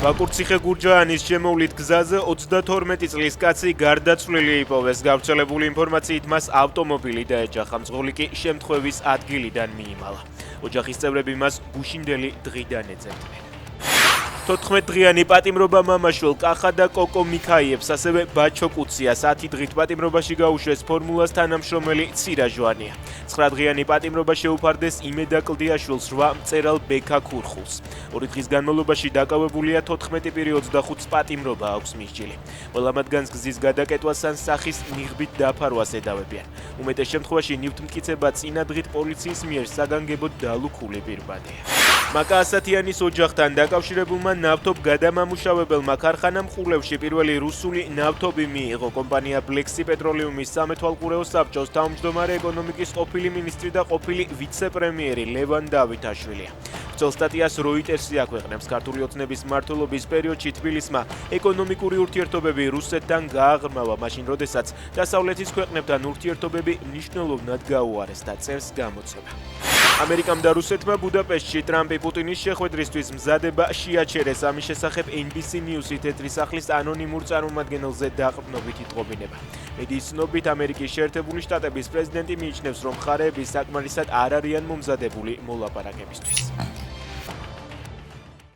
ვაკურციხე გურჯაანის შემოვლით გზაზე 32 წლის კაცი გარდაცვლილი იპოვეს. გავრცელებული ინფორმაციით მას ავტომობილი დაეჯახა, მძღოლი კი შემთხვევის ადგილიდან მიიმალა. ოჯახის წევრები მას გუშინდელი დღიდან ეძებდნენ. 14 დღიანი პატიმრობა მამაშვილ კახა და კოკო მიქაიევს, ასევე ბაჩო კუციას 10 დღით პატიმრობაში გაუშვეს ფორმულას თანამშრომელი ცირა ჟვანია. 9 დღიანი პატიმრობა შეუფარდეს იმედა კლდიაშვილს 8 მწერალ ბექა ქურხულს. 2 დღის განმავლობაში დაკავებულია 14 პირი 25 პატიმრობა აქვს მისჯილი. ყველა მათგანს გზის გადაკეტვას ან სახის მიღბით დაფარვას ედავებიან. უმეტეს შემთხვევაში ნივთმტკიცება წინა დღით პოლიციის მიერ საგანგებოდ დალუქული პირბადია. მაკა ასათიანის ოჯახთან დაკავშირებულმა ნავთობ გადამამუშავებელმა ქარხანამ ხულევში პირველი რუსული ნავთობი მიიღო. კომპანია ბლექსი პეტროლიუმის სამეთვალყურეო საბჭოს თავმჯდომარე ეკონომიკის ყოფილი მინისტრი და ყოფილი ვიცე-პრემიერი ლევან დავითაშვილია. ბრძოლ სტატიას როიტერსი აქვეყნებს. ქართული ოცნების მმართველობის პერიოდში თბილისმა ეკონომიკური ურთიერთობები რუსეთთან გააღრმავა, მაშინ როდესაც დასავლეთის ქვეყნებთან ურთიერთობები მნიშვნელოვნად გაუარეს და წერს გამოცემა. ამერიკამ და რუსეთმა ბუდაპეშტში ტრამპი პუტინის შეხვედრისთვის მზადება შეაჩერეს. ამის შესახებ NBC News-ი თეთრი სახლის ანონიმურ წარმომადგენელზე დაყრდნობით იტყობინება. მედიის ცნობით, ამერიკის შეერთებული შტატების პრეზიდენტი მიიჩნევს, რომ მხარეები საკმარისად არ არიან მომზადებული მოლაპარაკებისთვის.